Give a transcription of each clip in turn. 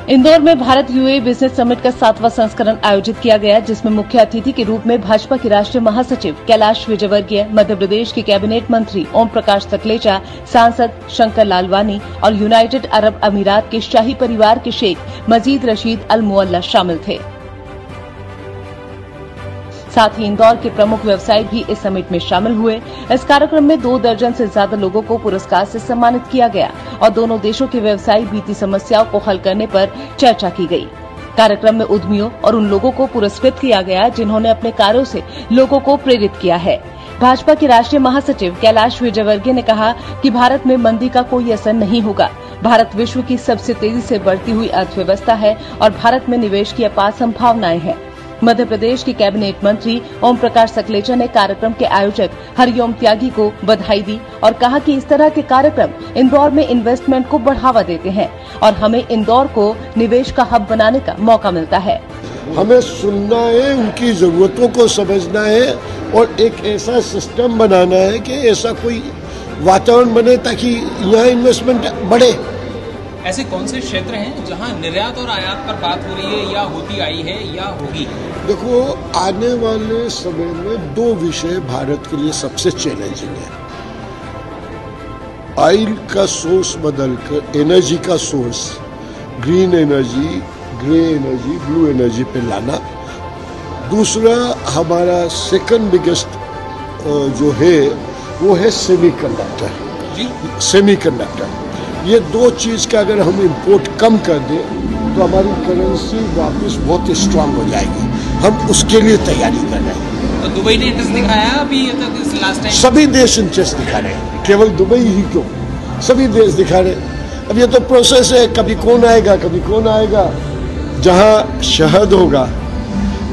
इंदौर में Bharat UAE business summit का 7वां संस्करण आयोजित किया गया, जिसमें मुख्य अतिथि के रूप में भाजपा के राष्ट्रीय महासचिव कैलाश विजयवर्गीय, मध्य प्रदेश के कैबिनेट मंत्री ओम प्रकाश सकलेचा, सांसद शंकर लालवानी और यूनाइटेड अरब अमीरात के शाही परिवार के शेख मजीद रशीद अल मुअल्ला शामिल थे। साथ ही इंदौर के प्रमुख व्यवसायी भी इस समिट में शामिल हुए। इस कार्यक्रम में 2 दर्जन से ज्यादा लोगों को पुरस्कार से सम्मानित किया गया और दोनों देशों के व्यवसायी बीती समस्याओं को हल करने पर चर्चा की गई। कार्यक्रम में उद्यमियों और उन लोगों को पुरस्कृत किया गया जिन्होंने अपने कार्यों से लोगों को प्रेरित किया है। भाजपा के राष्ट्रीय महासचिव कैलाश विजयवर्गीय ने कहा कि भारत में मंदी का कोई असर नहीं होगा। भारत विश्व की सबसे तेजी से बढ़ती हुई अर्थव्यवस्था है और भारत में निवेश की अपार संभावनाएं हैं। मध्य प्रदेश के कैबिनेट मंत्री ओम प्रकाश सकलेचा ने कार्यक्रम के आयोजक हरिओम त्यागी को बधाई दी और कहा कि इस तरह के कार्यक्रम इंदौर में इन्वेस्टमेंट को बढ़ावा देते हैं और हमें इंदौर को निवेश का हब बनाने का मौका मिलता है। हमें सुनना है, उनकी जरूरतों को समझना है और एक ऐसा सिस्टम बनाना है कि ऐसा कोई वातावरण बने ताकि यहाँ इन्वेस्टमेंट बढ़े। ऐसे कौन से क्षेत्र हैं जहां निर्यात और आयात पर बात हो रही है या होती आई है या होगी? देखो, आने वाले समय में 2 विषय भारत के लिए सबसे चैलेंजिंग है। ऑयल का सोर्स बदलकर एनर्जी का source, green energy, grey energy, blue energy पे लाना। दूसरा हमारा सेकंड बिगेस्ट जो है वो है सेमीकंडक्टर। ये 2 चीज का अगर हम इंपोर्ट कम कर दें तो हमारी करेंसी वापस बहुत स्ट्रांग हो जाएगी। हम उसके लिए तैयारी कर रहे हैं। तो दुबई ने इंटरेस्ट दिखाया अभी तक लास्ट टाइम? सभी देश इंटरेस्ट दिखा रहे हैं, केवल दुबई ही क्यों, सभी देश दिखा रहे हैं। अब ये तो प्रोसेस है, कभी कौन आएगा। जहाँ शहद होगा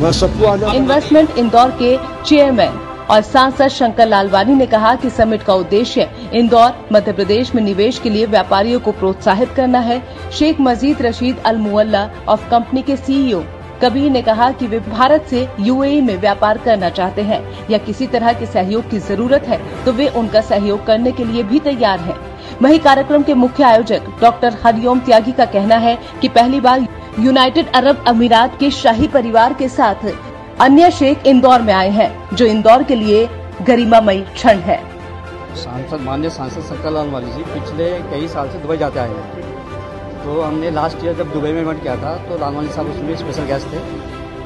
वहाँ सबको आना। इन्वेस्टमेंट इंदौर के चेयरमैन और सांसद शंकर लालवानी ने कहा कि समिट का उद्देश्य इंदौर, मध्य प्रदेश में निवेश के लिए व्यापारियों को प्रोत्साहित करना है। शेख मजीद रशीद अल मुअल्ला ऑफ कंपनी के सीईओ कबीर ने कहा कि वे भारत से यूएई में व्यापार करना चाहते हैं या किसी तरह के सहयोग की जरूरत है तो वे उनका सहयोग करने के लिए भी तैयार हैं। वहीं कार्यक्रम के मुख्य आयोजक डॉक्टर हरिओम त्यागी का कहना है कि पहली बार यूनाइटेड अरब अमीरात के शाही परिवार के साथ अन्य शेख इंदौर में आए हैं, जो इंदौर के लिए गरिमामयी क्षण है। माननीय सांसद शंकर लालवानी जी पिछले कई साल से दुबई जाते आए हैं। तो हमने लास्ट ईयर जब दुबई में इवेंट किया था तो लालवानी साहब उसमें स्पेशल गेस्ट थे।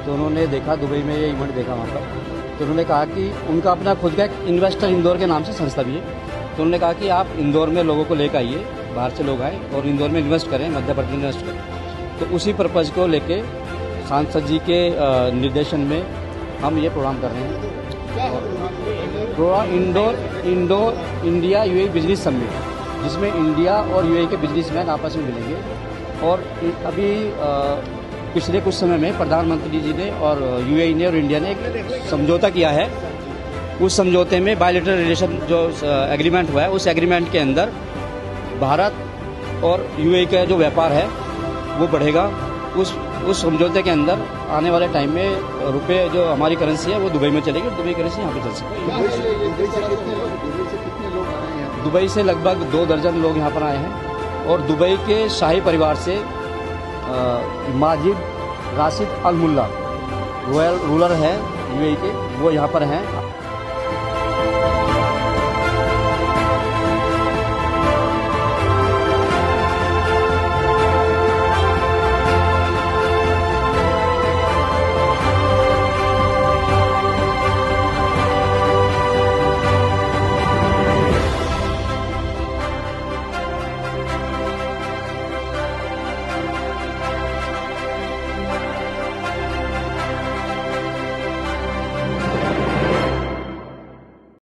तो उन्होंने देखा दुबई में ये इवेंट देखा वहाँ पर। तो उन्होंने कहा कि उनका अपना खुद का एक इन्वेस्टर इंदौर के नाम से संस्था भी है। तो उन्होंने कहा कि आप इंदौर में लोगों को लेकर आइए, बाहर से लोग आए और इंदौर में इन्वेस्ट करें, मध्य प्रदेश में इन्वेस्ट करें। तो उसी पर्पज़ को लेके सांसद जी के निर्देशन में हम ये प्रोग्राम कर रहे हैं। Programme Indore India UAE business summit, जिसमें इंडिया और यूएई के बिजनेसमैन आपस में मिलेंगे। और अभी पिछले कुछ समय में प्रधानमंत्री जी ने और यूएई ने और इंडिया ने एक समझौता किया है। उस समझौते में बायलैटरल रिलेशन जो एग्रीमेंट हुआ है, उस एग्रीमेंट के अंदर भारत और यूएई का जो व्यापार है वो बढ़ेगा। उस समझौते के अंदर आने वाले टाइम में रुपए जो हमारी करेंसी है वो दुबई में चलेगी, दुबई करेंसी यहाँ पे चल सकती है। दुबई से लगभग 2 दर्जन लोग यहाँ पर आए हैं और दुबई के शाही परिवार से माजिद रशीद अल मुअल्ला रॉयल रूलर है यूएई के, वो यहाँ पर हैं।